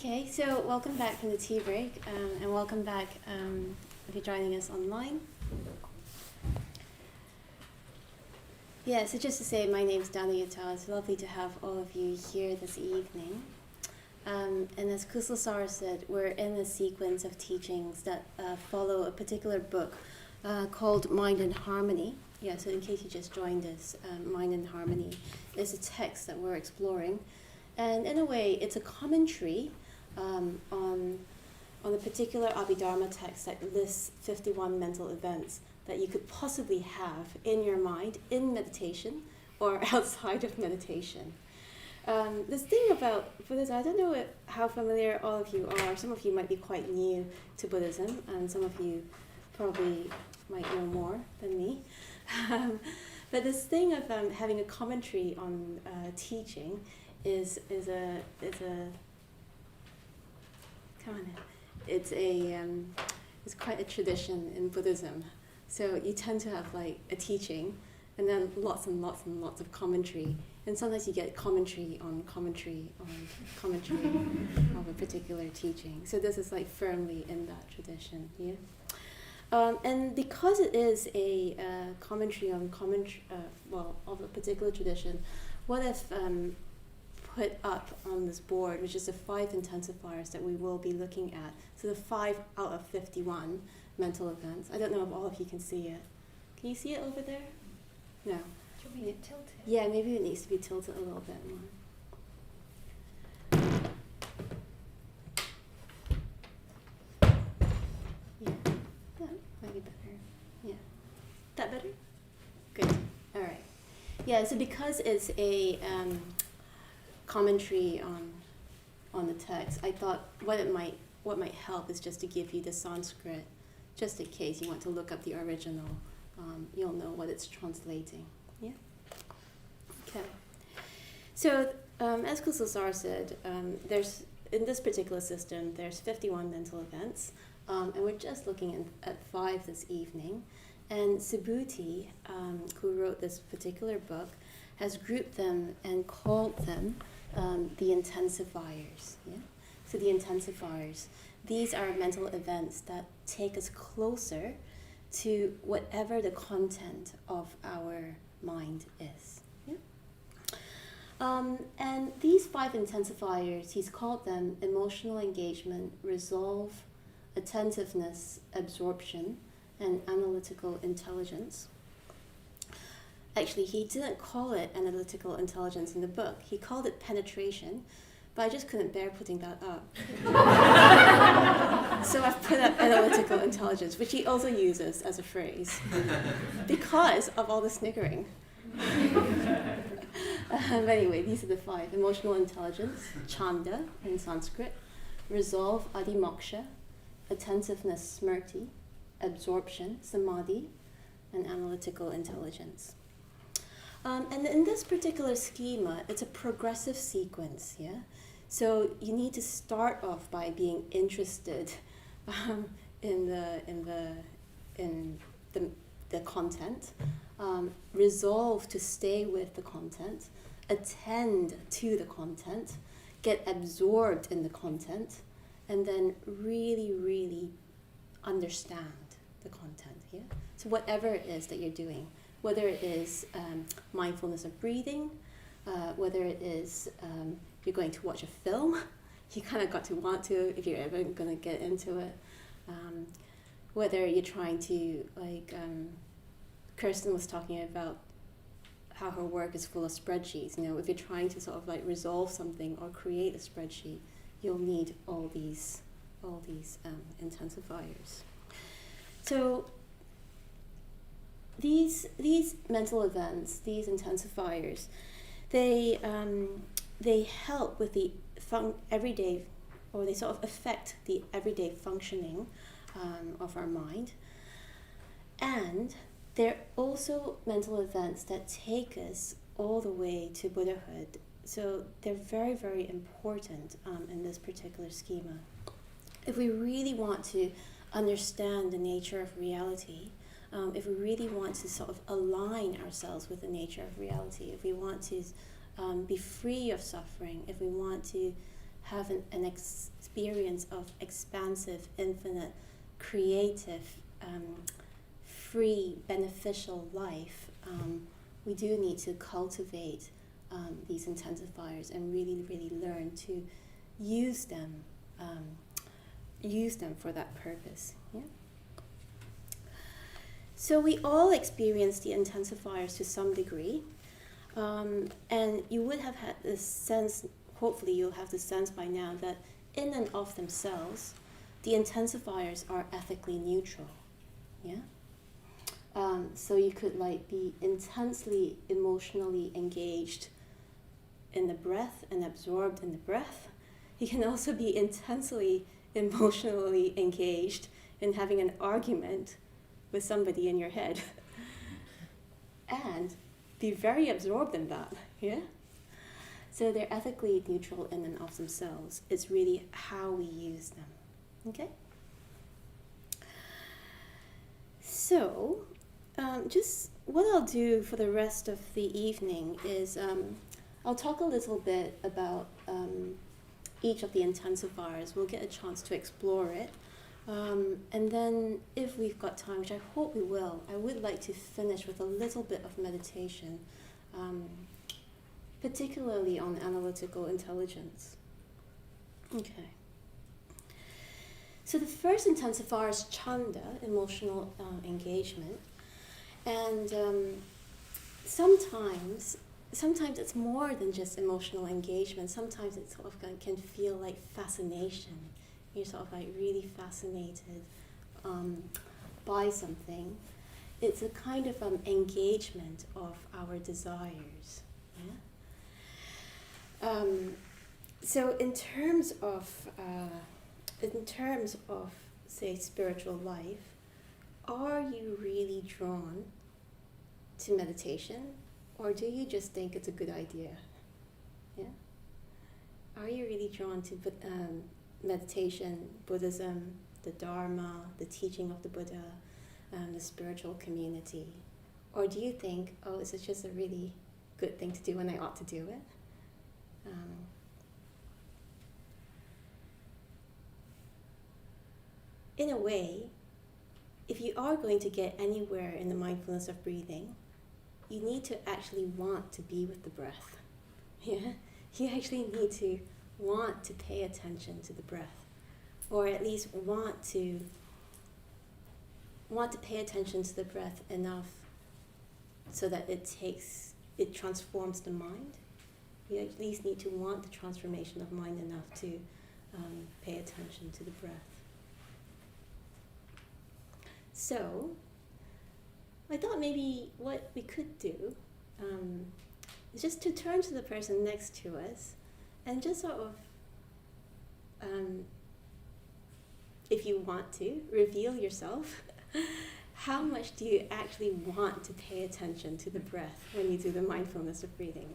Okay, so welcome back from the tea break, and welcome back if you're joining us online. Yeah, so just to say, my name's Danayutta. It's lovely to have all of you here this evening. And as Kuslasara said, we're in a sequence of teachings that follow a particular book called Mind and Harmony. Yeah, so in case you just joined us, Mind and Harmony is a text that we're exploring. And in a way, it's a commentary on a particular Abhidharma text that lists 51 mental events that you could possibly have in your mind in meditation or outside of meditation. This thing about Buddhism, I don't know how familiar all of you are. Some of you might be quite new to Buddhism, and some of you probably might know more than me. But this thing of having a commentary on teaching is quite a tradition in Buddhism. So you tend to have like a teaching, and then lots and lots and lots of commentary, and sometimes you get commentary on commentary on commentary of a particular teaching. So this is like firmly in that tradition, yeah. And because it is a commentary on of a particular tradition, what if put up on this board, which is the 5 intensifiers that we will be looking at. So the 5 out of 51 mental events. I don't know if all of you can see it. Can you see it over there? No. Do you want me to tilt it? Yeah, maybe it needs to be tilted a little bit more. Yeah, that might be better. Yeah. That better? Good. All right. Yeah, so because it's a commentary on the text, I thought what might help is just to give you the Sanskrit, just in case you want to look up the original. You'll know what it's translating. Yeah. Okay. So as Kuslasara said, there's in this particular system there's 51 mental events, and we're just looking at 5 this evening. And Subhuti, who wrote this particular book, has grouped them and called them the intensifiers. Yeah? So the intensifiers, these are mental events that take us closer to whatever the content of our mind is. Yeah? And these 5 intensifiers, he's called them emotional engagement, resolve, attentiveness, absorption, and analytical intelligence. Actually, he didn't call it analytical intelligence in the book. He called it penetration, but I just couldn't bear putting that up. So I've put up analytical intelligence, which he also uses as a phrase, because of all the sniggering. But anyway, these are the 5. Emotional intelligence, chanda in Sanskrit, resolve, adimoksha, attentiveness, smriti, absorption, samadhi, and analytical intelligence. And in this particular schema, it's a progressive sequence, yeah? So you need to start off by being interested in the content, resolve to stay with the content, attend to the content, get absorbed in the content, and then really, really understand the content, yeah? So whatever it is that you're doing, whether it is mindfulness of breathing, whether it is you're going to watch a film, you kind of got to want to if you're ever going to get into it, whether you're trying to, like Kirsten was talking about how her work is full of spreadsheets. You know, if you're trying to sort of like resolve something or create a spreadsheet, you'll need all these intensifiers. So these mental events, these intensifiers, they help with the everyday, or they sort of affect the everyday functioning of our mind. And they're also mental events that take us all the way to Buddhahood. So they're very, very important in this particular schema. If we really want to understand the nature of reality, if we really want to sort of align ourselves with the nature of reality, if we want to be free of suffering, if we want to have an experience of expansive, infinite, creative, free, beneficial life, we do need to cultivate these intensifiers and really, really learn to use them for that purpose. Yeah. So we all experience the intensifiers to some degree, and you would have had this sense. Hopefully, you'll have the sense by now that in and of themselves, the intensifiers are ethically neutral. Yeah. So you could be intensely emotionally engaged in the breath and absorbed in the breath. You can also be intensely emotionally engaged in having an argument with somebody in your head and be very absorbed in that. Yeah. So they're ethically neutral in and of themselves. It's really how we use them. Okay? So, just what I'll do for the rest of the evening is I'll talk a little bit about each of the intensifiers. We'll get a chance to explore it. And then if we've got time, which I hope we will, I would like to finish with a little bit of meditation, particularly on analytical intelligence. Okay. So the first intensifier is chanda, emotional engagement. And sometimes it's more than just emotional engagement. Sometimes it sort of can feel like fascination. You're sort of really fascinated by something. It's a kind of engagement of our desires. Yeah? So in terms of say spiritual life, are you really drawn to meditation, or do you just think it's a good idea? Yeah. Are you really drawn to meditation, Buddhism, the Dharma, the teaching of the Buddha, the spiritual community? Or do you think, oh, this is just a really good thing to do and I ought to do it? In a way, if you are going to get anywhere in the mindfulness of breathing, you need to actually want to be with the breath. Yeah? You actually need to want to pay attention to the breath, or at least want to pay attention to the breath enough so that it transforms the mind. You at least need to want the transformation of mind enough to pay attention to the breath. So, I thought maybe what we could do is just to turn to the person next to us and just sort of, if you want to, reveal yourself. How much do you actually want to pay attention to the breath when you do the mindfulness of breathing?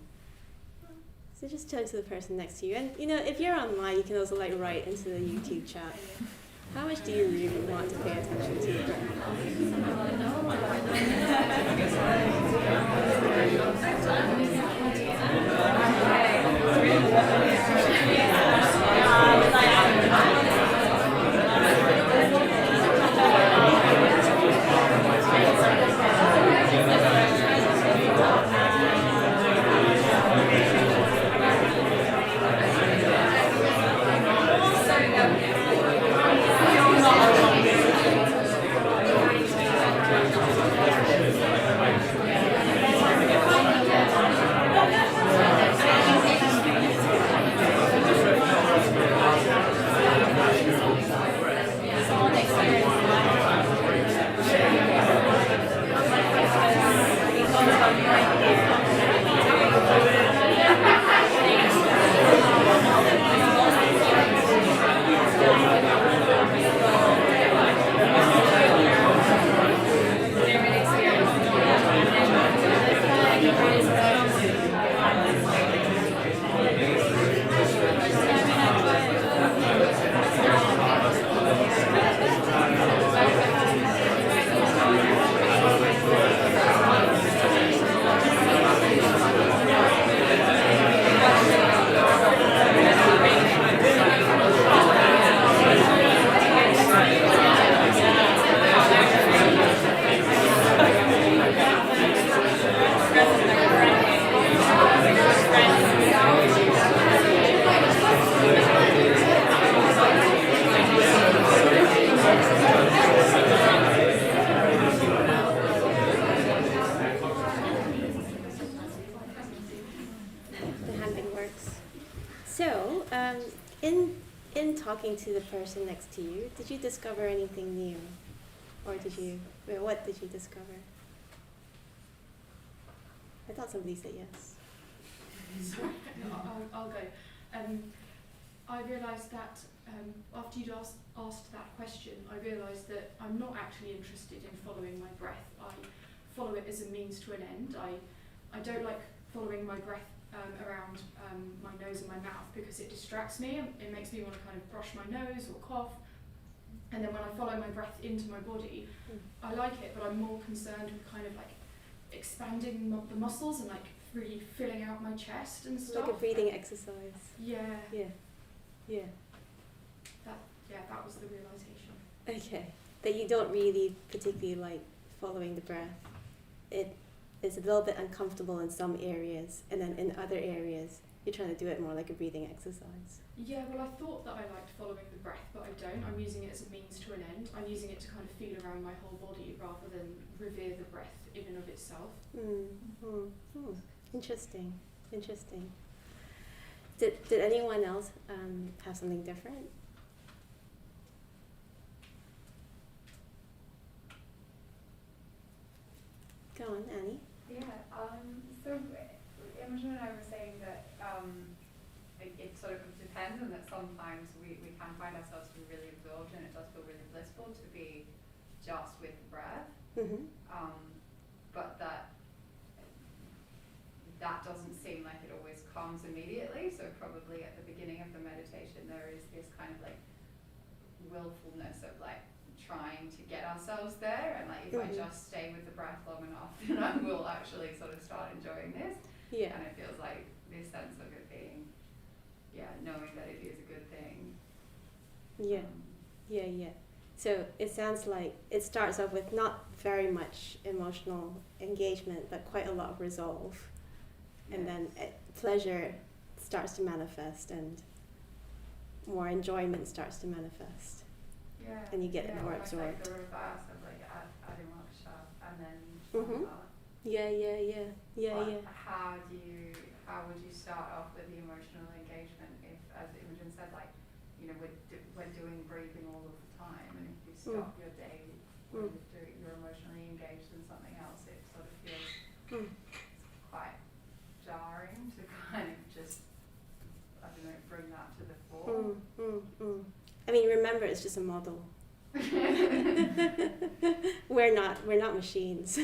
So just turn to the person next to you. And if you're online, you can also write into the YouTube chat. How much do you really want to pay attention to the breath? in talking to the person next to you, did you discover anything new? Or what did you discover? I thought somebody said yes. Sorry, no, I'll go. I realised that after you'd asked that question, I realised that I'm not actually interested in following my breath. I follow it as a means to an end. I don't like following my breath around my nose and my mouth because it distracts me. It makes me want to kind of brush my nose or cough. And then when I follow my breath into my body, I like it, but I'm more concerned with kind of like expanding the muscles and like really filling out my chest and stuff. Like a breathing exercise. Yeah. Yeah. That was the realisation. Okay. That you don't really particularly like following the breath. It is a little bit uncomfortable in some areas, and then in other areas you're trying to do it more like a breathing exercise. Yeah, well, I thought that I liked following the breath, but I don't. I'm using it as a means to an end. I'm using it to kind of feel around my whole body rather than revere the breath in and of itself. Interesting. Did anyone else have something different? Go on, Annie. Yeah, so Imogen and I were saying that it sort of depends, and that sometimes we can find ourselves to be really absorbed, and it does feel really blissful to be just with the breath. But that doesn't seem like it always comes immediately. So probably at the beginning of the meditation there is this kind of like willfulness of like trying to get ourselves there, and like if I just stay with the breath long enough then I will actually sort of start enjoying this. And it feels like this sense of it being knowing that it is a good thing. So it sounds like it starts off with not very much emotional engagement but quite a lot of resolve. And then pleasure starts to manifest and more enjoyment starts to manifest. And you get more absorbed. Like the reverse of like adimaksha and then How would you start off with the emotional engagement if, as Imogen said, like, you know, we're doing breathing all of the time, and if you stop your day when you're emotionally engaged in something else, it sort of feels quite jarring to kind of just, I don't know, bring that to the fore. I mean, remember, it's just a model. We're not machines.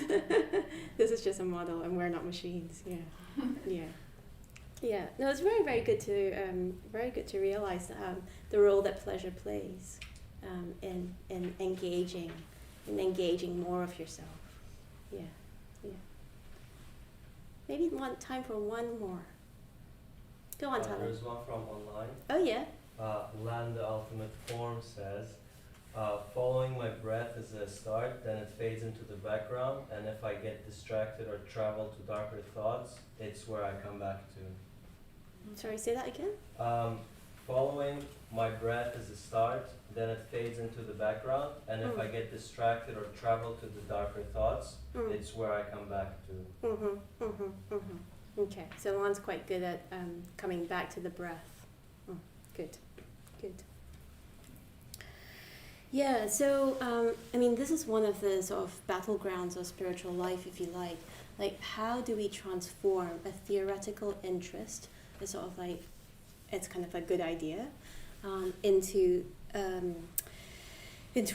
This is just a model, and we're not machines. No, it's very, very good to realize the role that pleasure plays in engaging more of yourself. Maybe time for one more. Go on, Tyler. There's one from online. Oh yeah. Land the Ultimate Form says, following my breath is a start, then it fades into the background, and if I get distracted or travel to darker thoughts, it's where I come back to. Sorry, say that again? Following my breath is a start, then it fades into the background, and if I get distracted or travel to the darker thoughts, it's where I come back to. Okay, so Lon's quite good at coming back to the breath. Good. Yeah, so, I mean, this is one of the sort of battlegrounds of spiritual life, if you like. Like, how do we transform a theoretical interest, a sort of like, it's kind of a good idea, into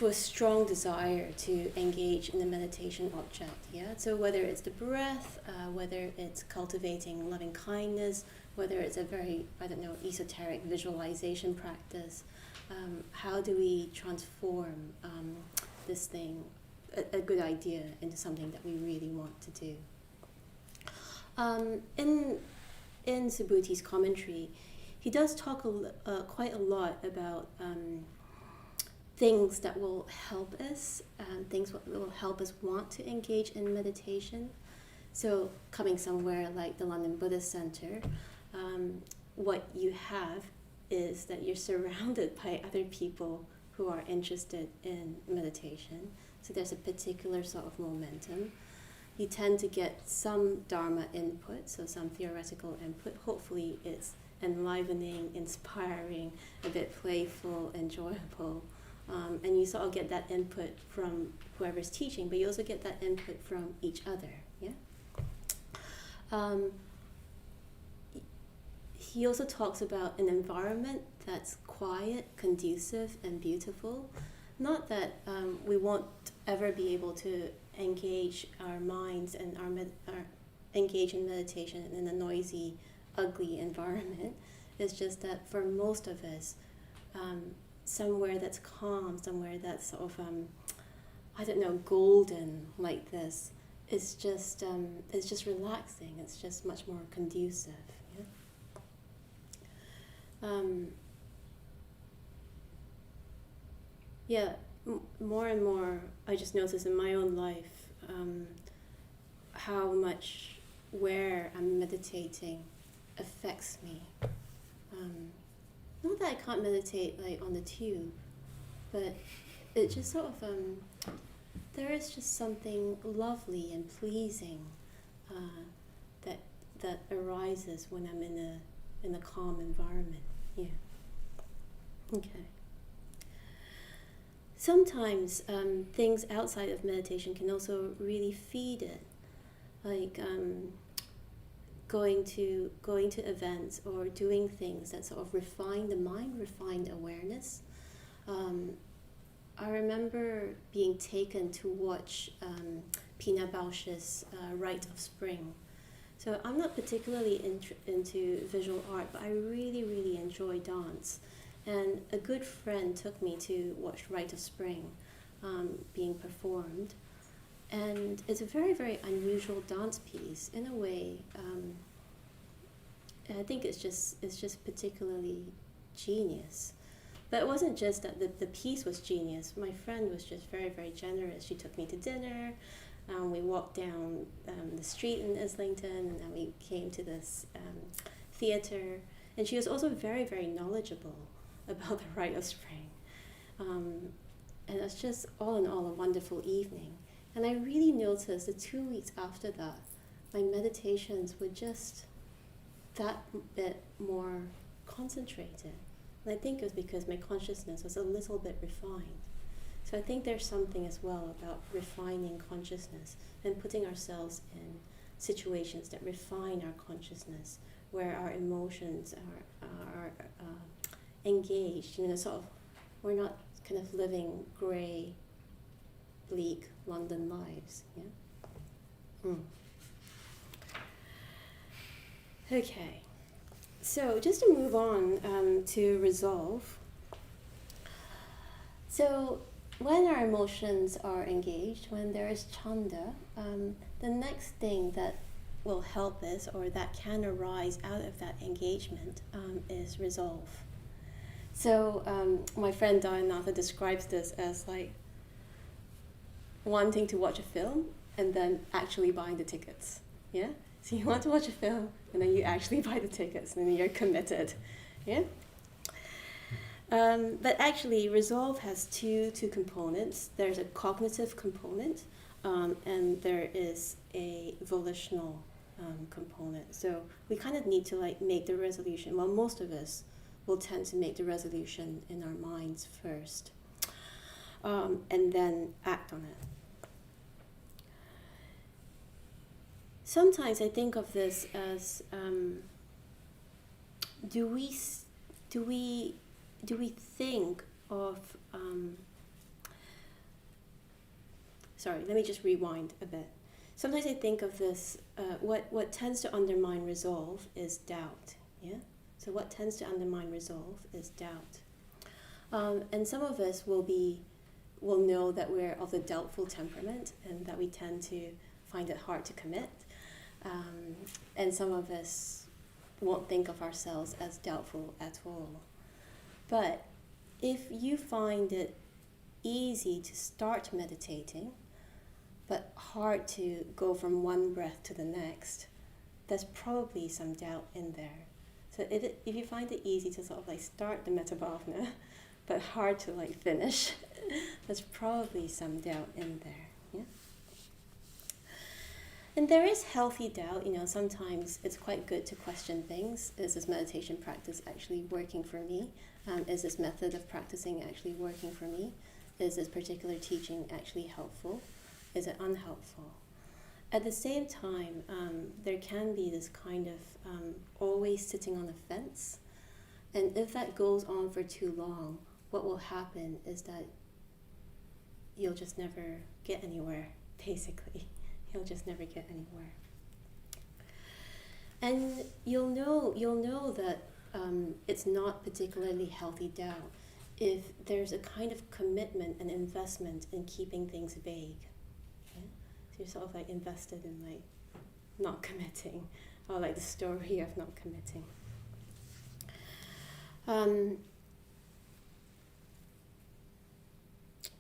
a strong desire to engage in the meditation object, So whether it's the breath, whether it's cultivating loving kindness, whether it's a very, esoteric visualization practice, how do we transform this thing, a good idea, into something that we really want to do? In Subhuti's commentary, he does talk quite a lot about things that will help us, things that will help us want to engage in meditation. So coming somewhere like the London Buddhist Center, what you have is that you're surrounded by other people who are interested in meditation. So there's a particular sort of momentum. You tend to get some Dharma input, so some theoretical input. Hopefully it's enlivening, inspiring, a bit playful, enjoyable. And you sort of get that input from whoever's teaching, but you also get that input from each other. Yeah. He also talks about an environment that's quiet, conducive, and beautiful. Not that we won't ever be able to engage our minds and engage in meditation in a noisy, ugly environment. It's just that for most of us, somewhere that's calm, somewhere that's sort of, golden like this, it's just relaxing. It's just much more conducive. Yeah. More and more, I just notice in my own life how much where I'm meditating affects me. Not that I can't meditate like on the tube, but it just sort of there is just something lovely and pleasing that arises when I'm in a calm environment. Yeah. Okay. Sometimes things outside of meditation can also really feed it, like going to events or doing things that sort of refine the mind, refine the awareness. I remember being taken to watch Pina Bausch's Rite of Spring. So I'm not particularly into visual art, but I really, really enjoy dance. And a good friend took me to watch Rite of Spring being performed. And it's a very, very unusual dance piece in a way. And I think it's just particularly genius. But it wasn't just that the piece was genius. My friend was just very, very generous. She took me to dinner. We walked down the street in Islington, and then we came to this theater. And she was also very, very knowledgeable about the Rite of Spring. And it was just all in all a wonderful evening. And I really noticed that 2 weeks after that, my meditations were just that bit more concentrated. And I think it was because my consciousness was a little bit refined. So I think there's something as well about refining consciousness and putting ourselves in situations that refine our consciousness, where our emotions are engaged. Sort of, we're not kind of living grey, bleak London lives. Yeah. Okay. So just to move on to resolve. So when our emotions are engaged, when there is chanda, the next thing that will help us, or that can arise out of that engagement, is resolve. So my friend Danayutta describes this as like wanting to watch a film and then actually buying the tickets. Yeah? So you want to watch a film and then you actually buy the tickets and then you're committed. Yeah? But actually, resolve has two components. There's a cognitive component, and there is a volitional component. So we kind of need to like make the resolution. Well, most of us will tend to make the resolution in our minds first, and then act on it. Sometimes I think of this as do we think of sorry, let me just rewind a bit. Sometimes I think of this, what tends to undermine resolve is doubt. Yeah? So what tends to undermine resolve is doubt. And some of us will know that we're of the doubtful temperament and that we tend to find it hard to commit. And some of us won't think of ourselves as doubtful at all. But if you find it easy to start meditating, but hard to go from one breath to the next, there's probably some doubt in there. So if you find it easy to sort of like start the metta bhavana, but hard to like finish, there's probably some doubt in there. Yeah? And there is healthy doubt, sometimes it's quite good to question things. Is this meditation practice actually working for me? Is this method of practicing actually working for me? Is this particular teaching actually helpful? Is it unhelpful? At the same time, there can be this kind of always sitting on the fence. And if that goes on for too long, what will happen is that you'll just never get anywhere, basically. You'll just never get anywhere. And you'll know that it's not particularly healthy doubt if there's a kind of commitment and investment in keeping things vague. Okay? So you're sort of like invested in like not committing, or like the story of not committing.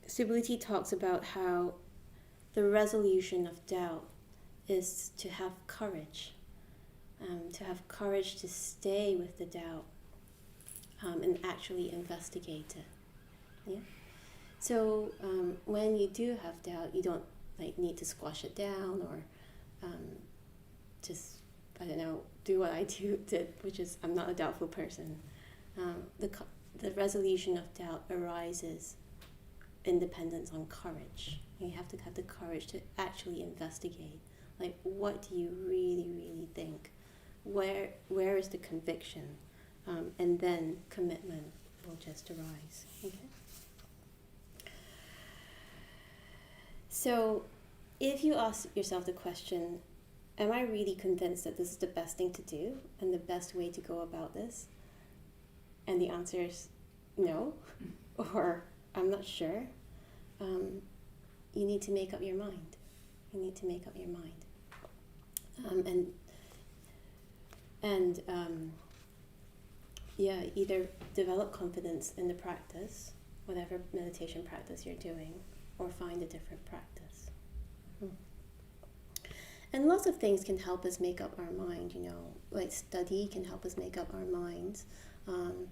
Subhuti talks about how the resolution of doubt is to have courage to stay with the doubt and actually investigate it. Yeah. So when you do have doubt, you don't need to squash it down or just do what I did, which is I'm not a doubtful person. The resolution of doubt arises in dependence on courage. You have to have the courage to actually investigate. Like, what do you really, really think? Where is the conviction? And then commitment will just arise. Okay? So, if you ask yourself the question, am I really convinced that this is the best thing to do and the best way to go about this? And the answer is no, or I'm not sure. You need to make up your mind. You need to make up your mind. Either develop confidence in the practice, whatever meditation practice you're doing, or find a different practice. And lots of things can help us make up our mind, like study can help us make up our minds.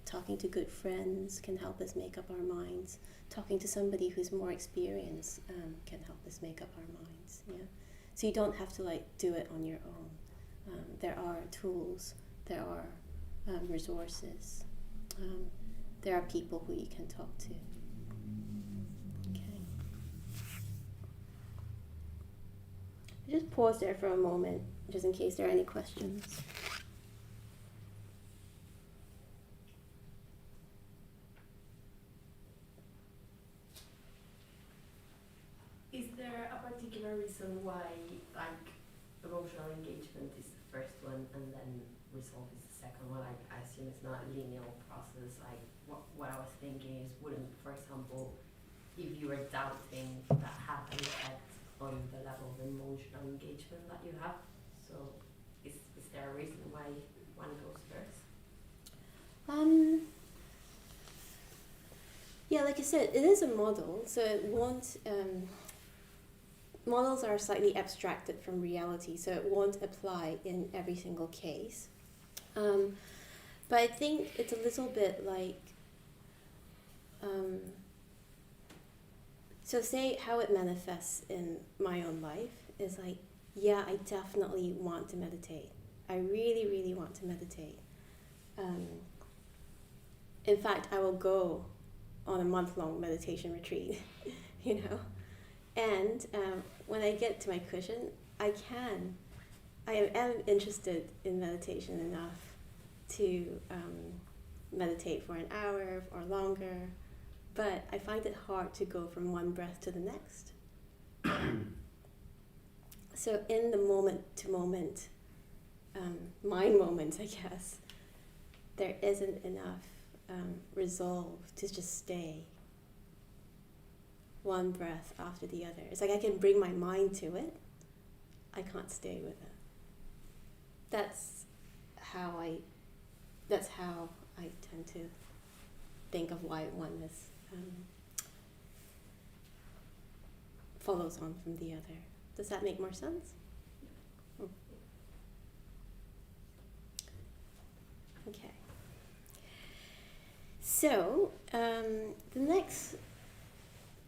Talking to good friends can help us make up our minds. Talking to somebody who's more experienced can help us make up our minds. Yeah, so you don't have to do it on your own. There are tools, there are resources, there are people who you can talk to. Okay. Just pause there for a moment, just in case there are any questions. Is there a particular reason why, emotional engagement is the first one and then resolve is the second one? I assume it's not a linear process. What I was thinking is, wouldn't, for example, if you were doubting, that have an effect on the level of emotional engagement that you have? So is there a reason why one goes first? Yeah, like I said, it is a model, so it won't. Models are slightly abstracted from reality, so it won't apply in every single case. But I think it's a little bit like, so say how it manifests in my own life is I definitely want to meditate. I really, really want to meditate. In fact, I will go on a month-long meditation retreat, And when I get to my cushion, I am interested in meditation enough to meditate for an hour or longer, but I find it hard to go from one breath to the next. So in the moment-to-moment, mind moments, I guess, there isn't enough resolve to just stay one breath after the other. It's like I can bring my mind to it, I can't stay with it. That's how I tend to think of why one is follows on from the other. Does that make more sense? Oh. Okay. So the next.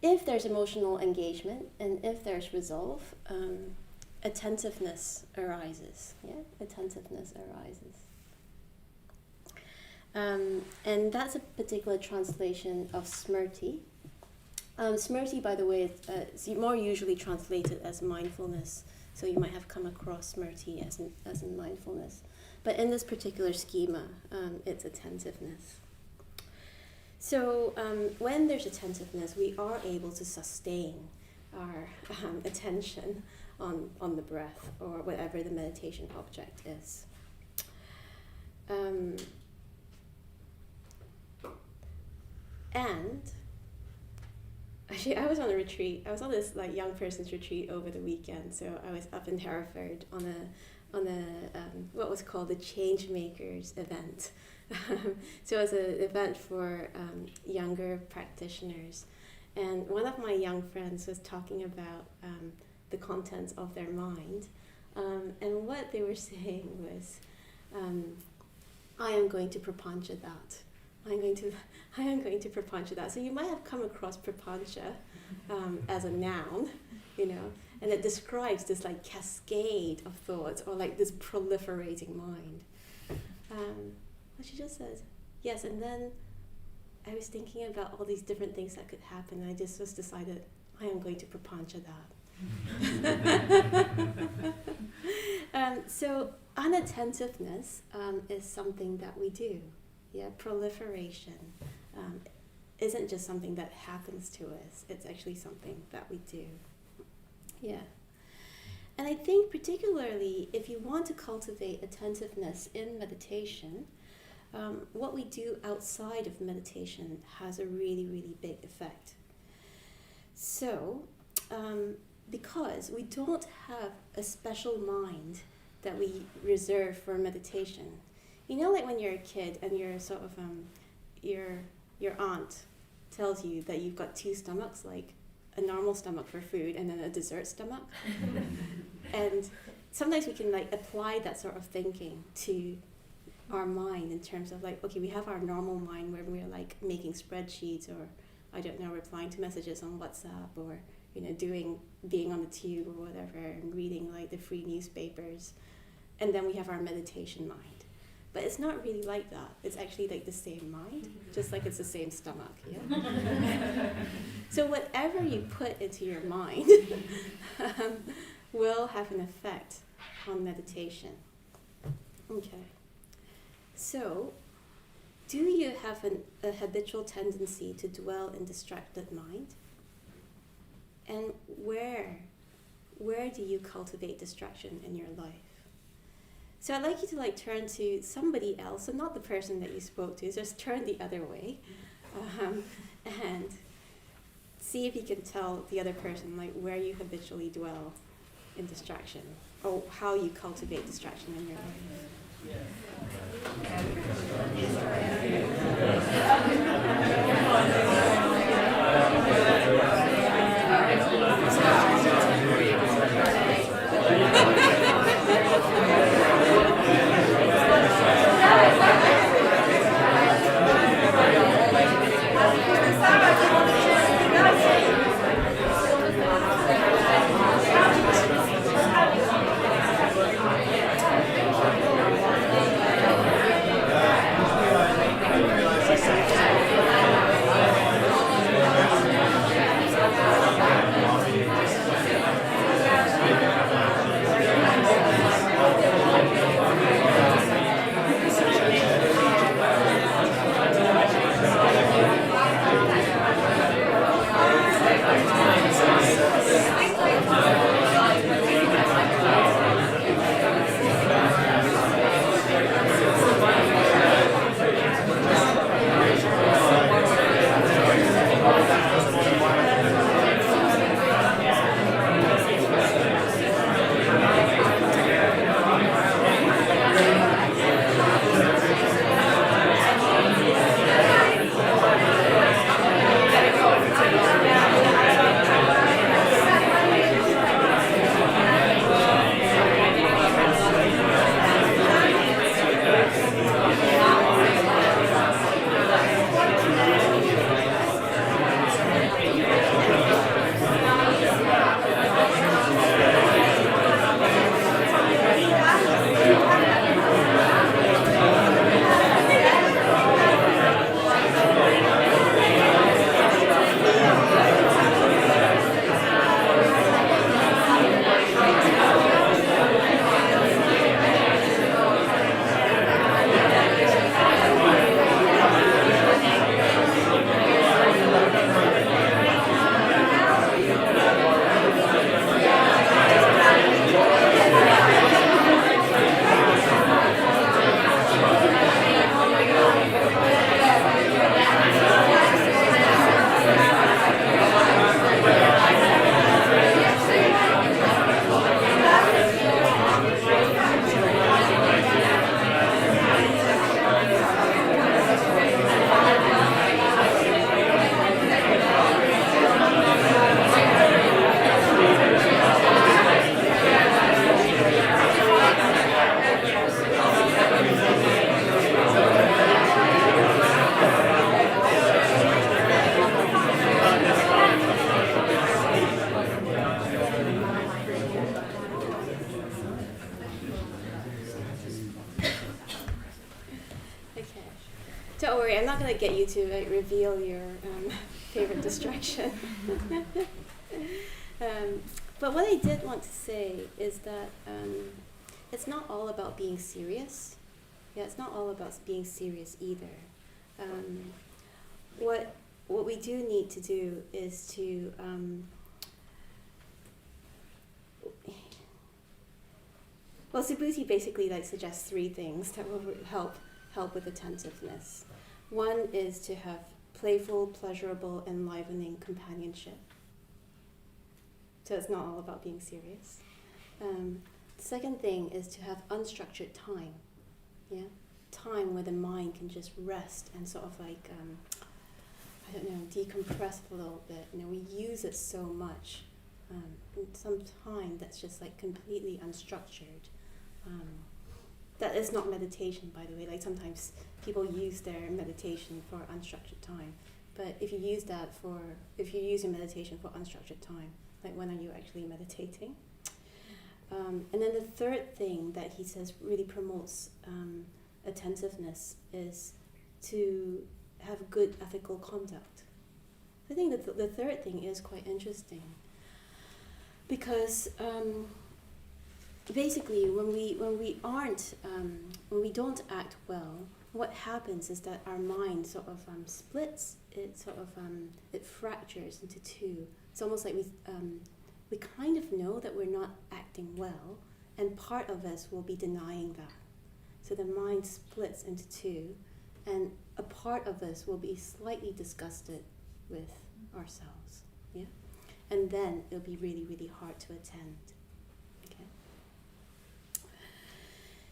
If there's emotional engagement and if there's resolve, attentiveness arises. Yeah, attentiveness arises. And that's a particular translation of smrti. Smrti, by the way, is more usually translated as mindfulness. So you might have come across smrti as in mindfulness. But in this particular schema, it's attentiveness. So when there's attentiveness, we are able to sustain our attention on the breath or whatever the meditation object is. And actually, I was on a retreat. I was on this like young person's retreat over the weekend. So I was up in Hereford on a what was called the Change Makers event. So it was an event for younger practitioners, and one of my young friends was talking about the contents of their mind, and what they were saying was, I am going to prapancha that. I am going to prapancha that. So you might have come across prapancha as a noun, and it describes this like cascade of thoughts or like this proliferating mind. But she just says, yes, and then I was thinking about all these different things that could happen, and I just decided, I am going to prapancha that. So unattentiveness is something that we do. Yeah, proliferation isn't just something that happens to us, it's actually something that we do. Yeah. And I think particularly if you want to cultivate attentiveness in meditation, what we do outside of meditation has a really, really big effect. So, because we don't have a special mind that we reserve for meditation. Like when you're a kid and you're sort of, your aunt tells you that you've got two stomachs, like a normal stomach for food and then a dessert stomach. And sometimes we can like apply that sort of thinking to our mind in terms of like, okay, we have our normal mind where we're like making spreadsheets or, I don't know, replying to messages on WhatsApp or, being on the tube or whatever and reading like the free newspapers. And then we have our meditation mind. But it's not really like that. It's actually like the same mind, just like it's the same stomach, yeah? So whatever you put into your mind will have an effect on meditation. Okay. So, do you have a habitual tendency to dwell in distracted mind? And where do you cultivate distraction in your life? So I'd like you to like turn to somebody else, so not the person that you spoke to, just turn the other way, and see if you can tell the other person like where you habitually dwell in distraction, or how you cultivate distraction in your life. get you to reveal your favorite distraction. But what I did want to say is that it's not all about being serious. Yeah, it's not all about being serious either. What we do need to do is to well, Subhuti basically suggests 3 things that will help with attentiveness. One is to have playful, pleasurable, enlivening companionship. So it's not all about being serious. Second thing is to have unstructured time. Yeah, time where the mind can just rest and sort of decompress a little bit. We use it so much. Some time that's just completely unstructured. That is not meditation, by the way. Sometimes people use their meditation for unstructured time. But if you use your meditation for unstructured time, when are you actually meditating? And then the third thing that he says really promotes attentiveness is to have good ethical conduct. I think that the third thing is quite interesting because basically when we don't act well, what happens is that our mind sort of splits. It fractures into 2. It's almost like we kind of know that we're not acting well, and part of us will be denying that. So the mind splits into 2, and a part of us will be slightly disgusted with ourselves, yeah? And then it'll be really, really hard to attend, okay?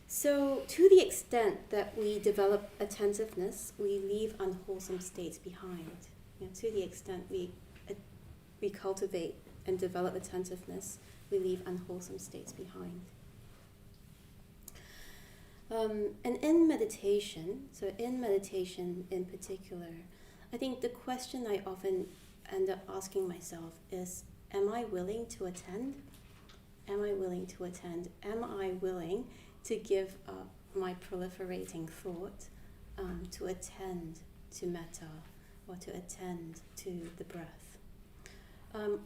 So to the extent that we develop attentiveness, we leave unwholesome states behind. To the extent we cultivate and develop attentiveness, we leave unwholesome states behind. And in meditation in particular, I think the question I often end up asking myself is, am I willing to attend? Am I willing to attend? Am I willing to give up my proliferating thought to attend to metta or to attend to the breath?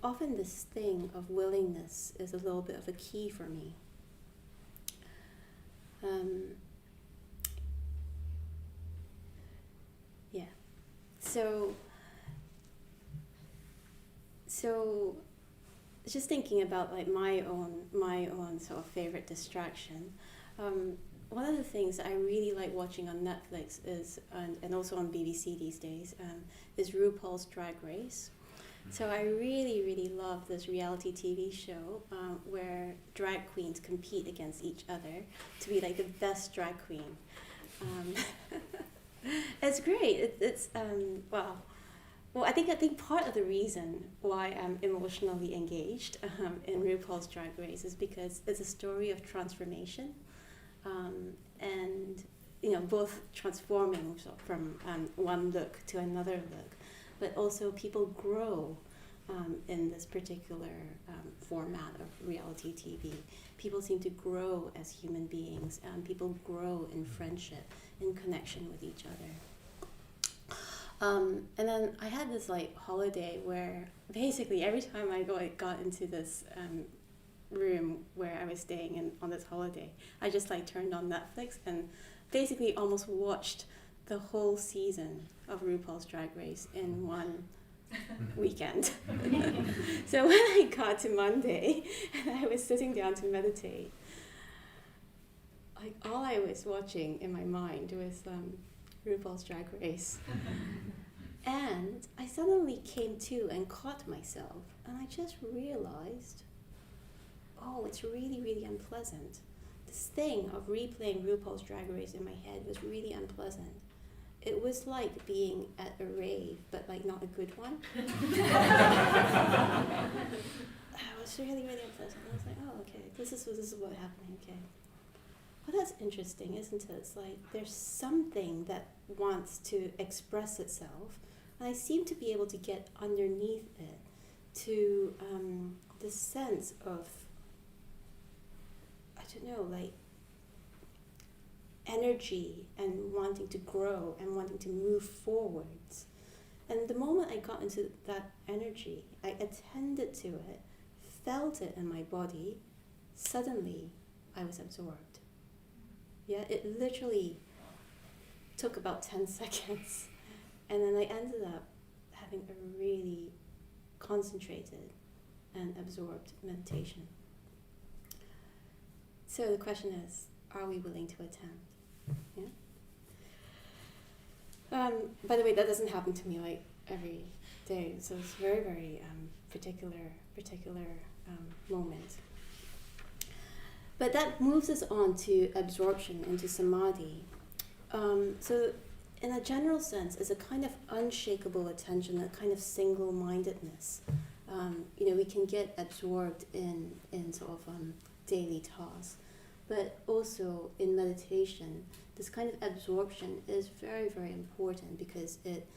Often this thing of willingness is a little bit of a key for me. Yeah. So just thinking about my own sort of favorite distraction. One of the things that I really like watching on Netflix is, and also on BBC these days, is RuPaul's Drag Race. So I really, really love this reality TV show where drag queens compete against each other to be the best drag queen. It's great. Well, I think part of the reason why I'm emotionally engaged in RuPaul's Drag Race is because it's a story of transformation, and both transforming from one look to another look, but also people grow in this particular format of reality TV. People seem to grow as human beings, and people grow in friendship, in connection with each other. And then I had this holiday where basically every time I got into this room where I was staying in on this holiday, I just turned on Netflix and basically almost watched the whole season of RuPaul's Drag Race in one weekend. So when I got to Monday and I was sitting down to meditate, all I was watching in my mind was RuPaul's Drag Race. And I suddenly came to and caught myself, and I just realized, it's really, really unpleasant. This thing of replaying RuPaul's Drag Race in my head was really unpleasant. It was like being at a rave, but not a good one. It was really, really unpleasant. I was like, okay, this is what's happening, okay. Well, that's interesting, isn't it? It's there's something that wants to express itself, and I seem to be able to get underneath it to the sense of, I don't know, energy and wanting to grow and wanting to move forwards. And the moment I got into that energy, I attended to it, felt it in my body, suddenly I was absorbed. Yeah, it literally took about 10 seconds. And then I ended up having a really concentrated and absorbed meditation. So the question is, are we willing to attend? Yeah. By the way, that doesn't happen to me like every day, so it's very, very particular moment. But that moves us on to absorption, into samadhi. So in a general sense, it's a kind of unshakable attention, a kind of single-mindedness. We can get absorbed in sort of daily tasks. But also in meditation, this kind of absorption is very, very important because it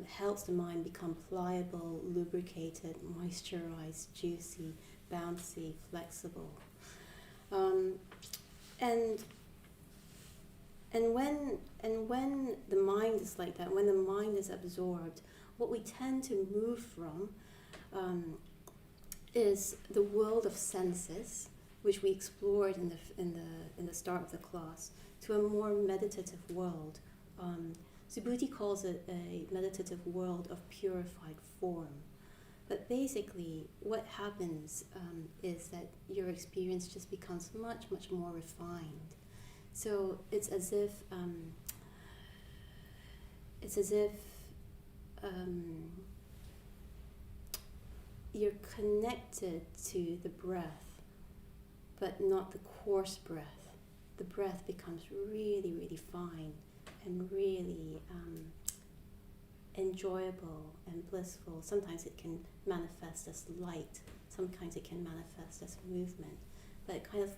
helps the mind become pliable, lubricated, moisturized, juicy, bouncy, flexible. And when the mind is like that, when the mind is absorbed, what we tend to move from is the world of senses, which we explored in the start of the class, to a more meditative world. Subhuti calls it a meditative world of purified form. But basically, what happens is that your experience just becomes much, much more refined. So it's as if you're connected to the breath, but not the coarse breath. The breath becomes really, really fine and really enjoyable and blissful. Sometimes it can manifest as light. Sometimes it can manifest as movement. But it kind of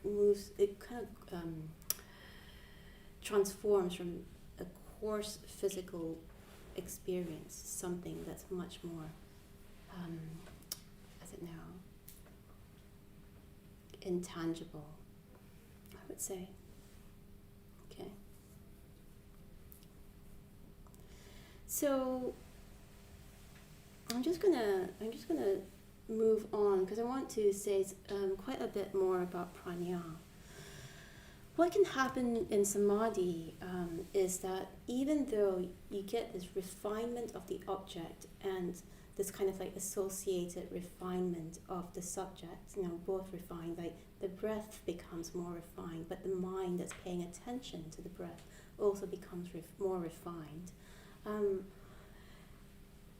transforms from a coarse physical experience, something that's much more, intangible, I would say. Okay. So I'm just gonna move on because I want to say quite a bit more about prajna. What can happen in samadhi is that even though you get this refinement of the object and this kind of like associated refinement of the subject, both refined, like the breath becomes more refined, but the mind that's paying attention to the breath also becomes more refined.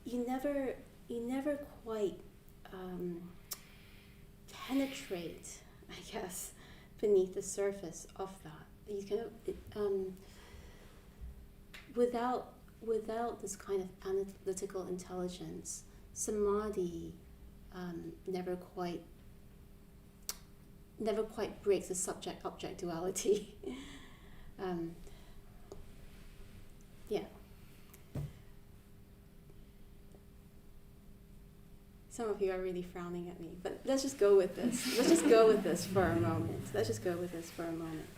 You never quite penetrate, I guess, beneath the surface of that. You kind of, without this kind of analytical intelligence, samadhi never quite breaks the subject-object duality. Yeah. Some of you are really frowning at me, but let's just go with this. Let's just go with this for a moment.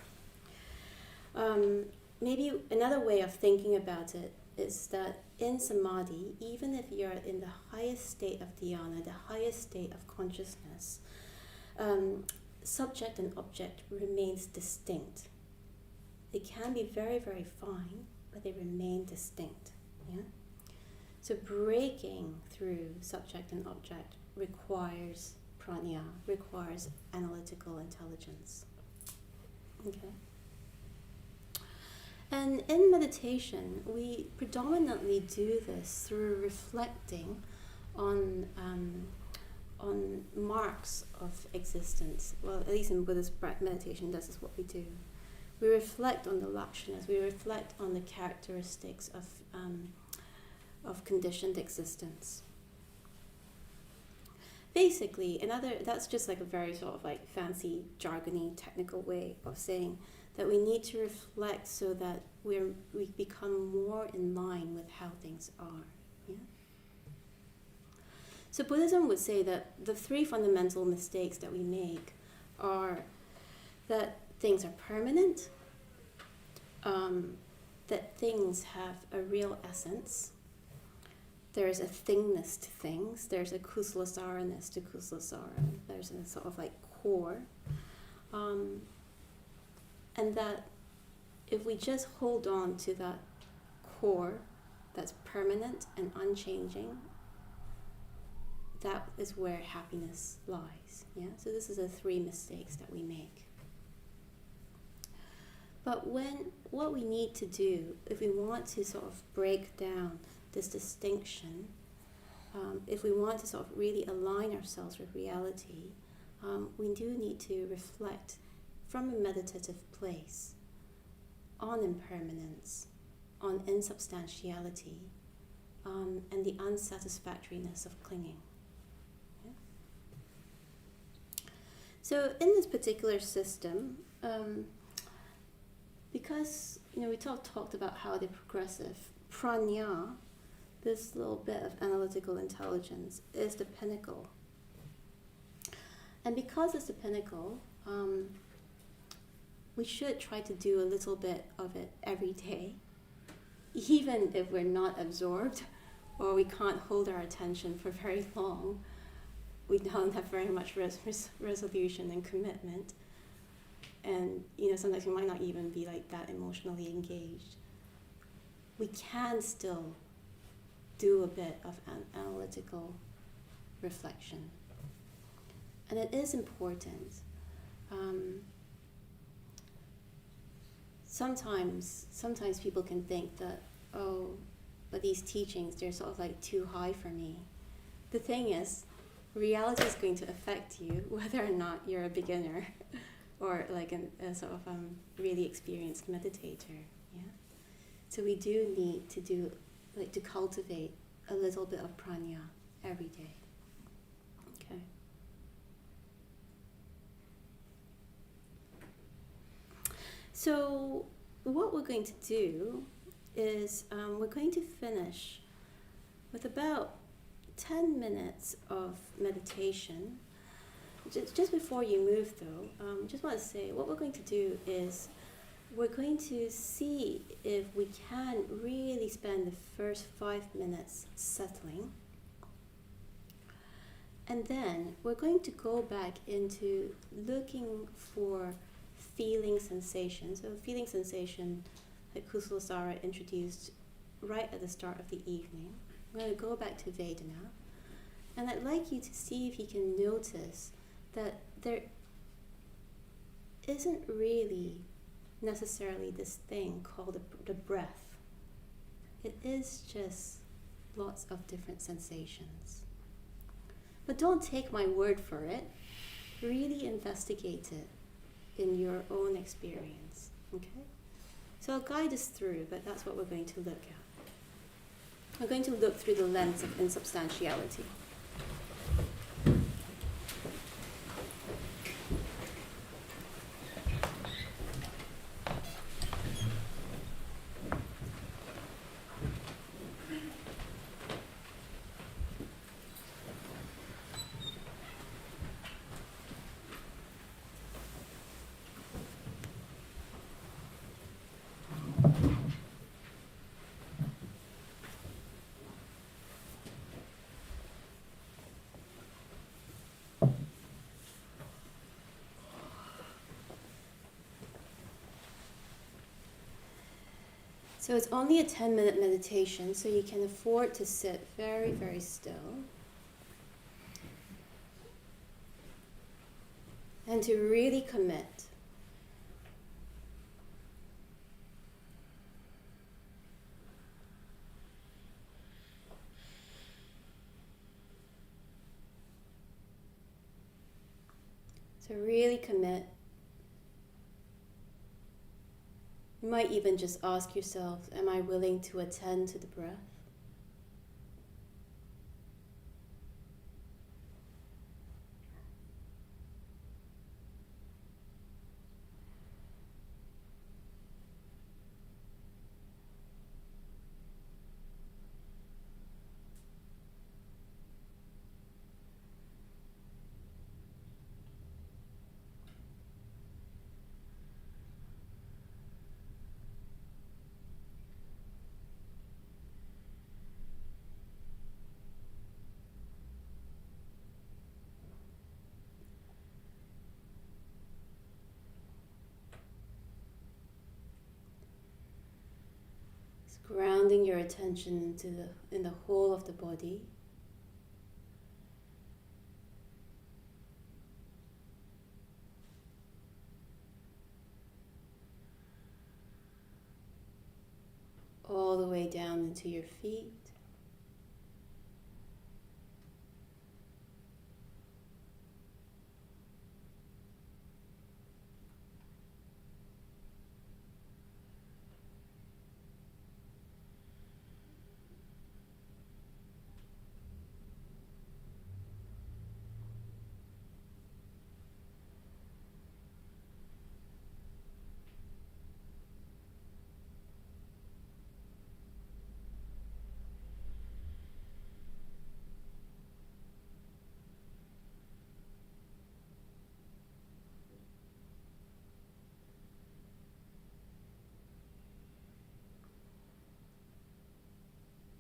Maybe another way of thinking about it is that in samadhi, even if you're in the highest state of dhyana, the highest state of consciousness, subject and object remains distinct. They can be very, very fine, but they remain distinct. Yeah? So breaking through subject and object requires prajna, requires analytical intelligence. Okay. And in meditation, we predominantly do this through reflecting on marks of existence. Well, at least in Buddhist meditation, this is what we do. We reflect on the lakshanas. We reflect on the characteristics of conditioned existence. Basically, that's just like a very sort of like fancy, jargony, technical way of saying that we need to reflect so that we become more in line with how things are. Yeah? So Buddhism would say that the three fundamental mistakes that we make are that things are permanent, that things have a real essence. There's a thingness to things. There's a kusalasaraness to kusalasara. There's a sort of like core. And that if we just hold on to that core that's permanent and unchanging, that is where happiness lies. Yeah. So this is the 3 mistakes that we make. But what we need to do, if we want to sort of break down this distinction, if we want to sort of really align ourselves with reality, we do need to reflect from a meditative place on impermanence, on insubstantiality, and the unsatisfactoriness of clinging. Yeah? So in this particular system, because we talked about how the progressive prajna, this little bit of analytical intelligence, is the pinnacle. And because it's the pinnacle, we should try to do a little bit of it every day, even if we're not absorbed or we can't hold our attention for very long. We don't have very much resolution and commitment. And sometimes we might not even be like that emotionally engaged. We can still do a bit of an analytical reflection. And it is important. Sometimes people can think that, but these teachings, they're sort of like too high for me. The thing is, reality is going to affect you whether or not you're a beginner or like a sort of really experienced meditator. Yeah. So we do need to cultivate a little bit of prajna every day. Okay. So what we're going to do is we're going to finish with about 10 minutes of meditation. Just before you move though, just want to say what we're going to do is we're going to see if we can really spend the first 5 minutes settling. And then we're going to go back into looking for feeling sensations. So feeling sensation that Kusalasara introduced right at the start of the evening. I'm going to go back to Vedana. And I'd like you to see if you can notice that there isn't really necessarily this thing called the breath. It is just lots of different sensations. But don't take my word for it. Really investigate it in your own experience. Okay? So I'll guide us through, but that's what we're going to look at. We're going to look through the lens of insubstantiality. So it's only a 10-minute meditation, so you can afford to sit very, very still. And to really commit. So really commit. You might even just ask yourself, am I willing to attend to the breath? grounding your attention in the whole of the body. All the way down into your feet.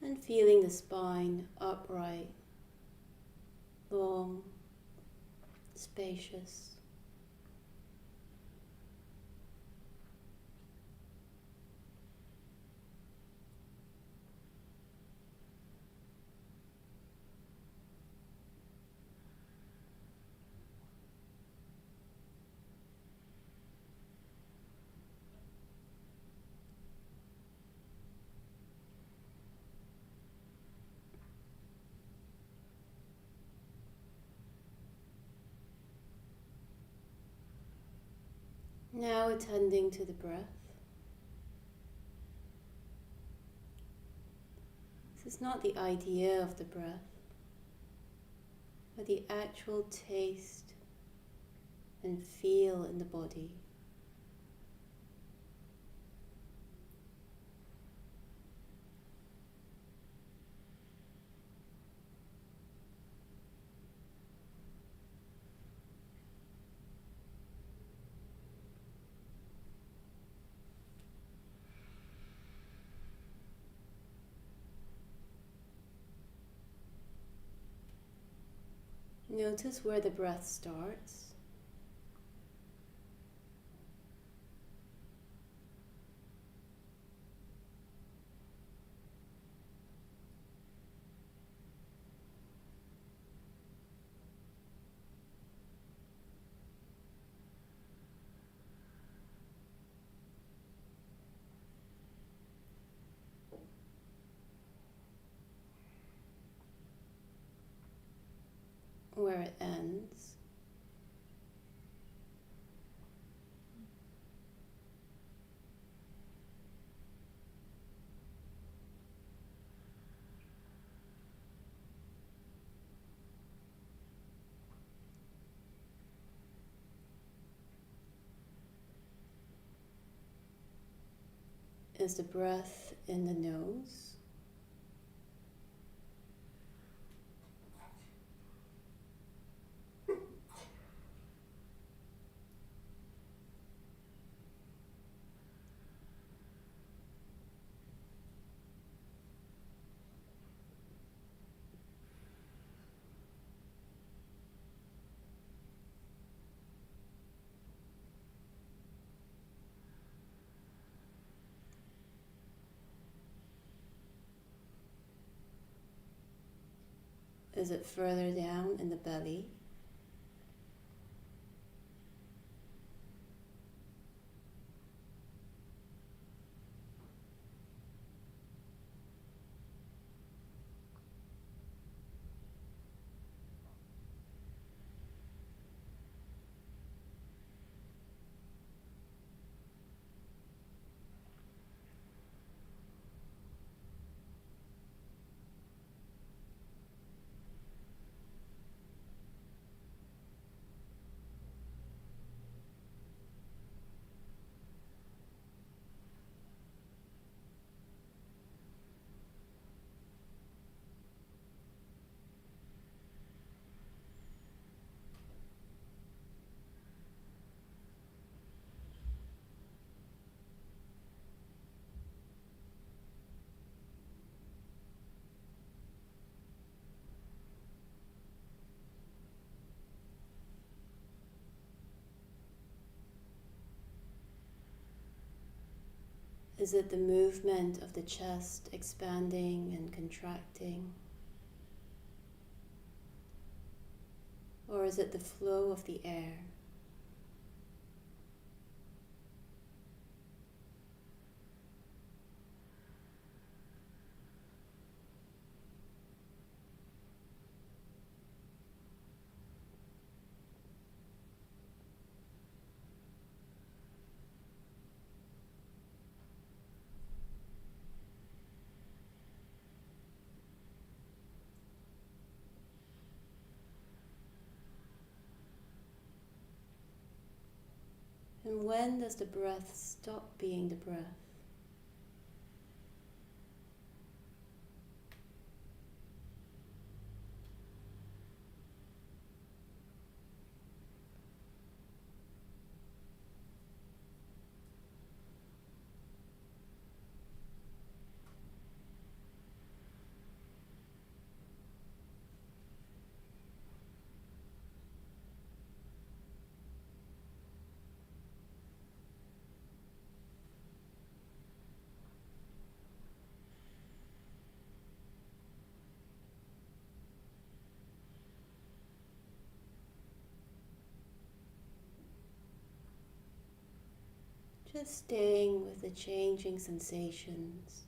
And feeling the spine upright, long, spacious. Now attending to the breath. This is not the idea of the breath, but the actual taste and feel in the body. Notice where the breath starts. Where it ends. Is the breath in the nose? Is it further down in the belly? Is it the movement of the chest expanding and contracting? Or is it the flow of the air? And when does the breath stop being the breath? Just staying with the changing sensations.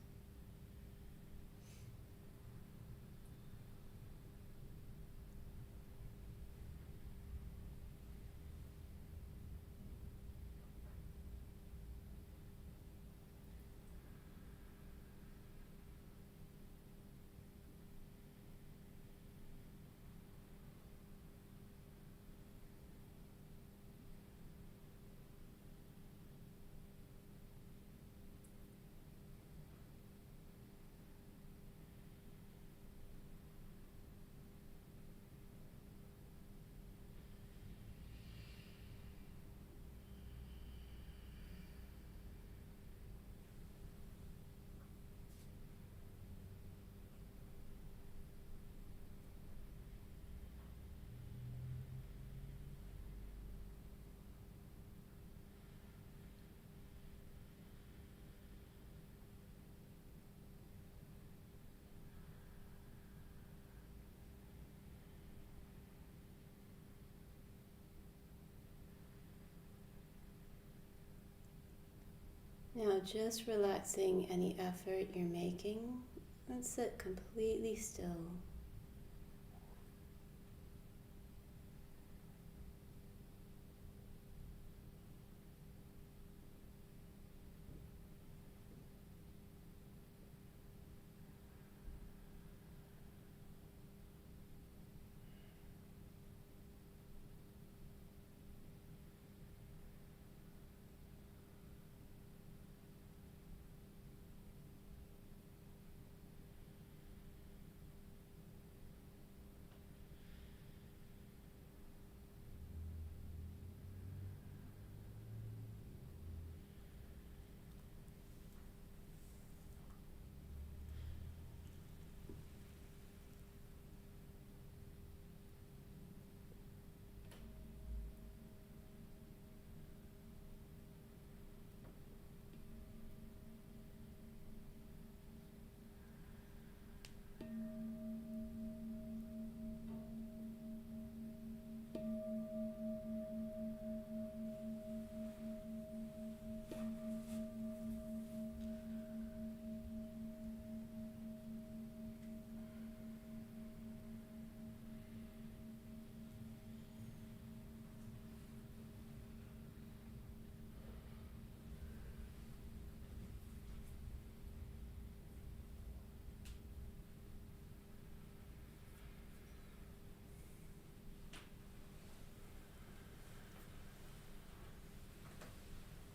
Now just relaxing any effort you're making and sit completely still.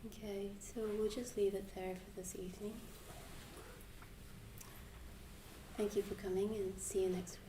Okay, so we'll just leave it there for this evening. Thank you for coming and see you next week.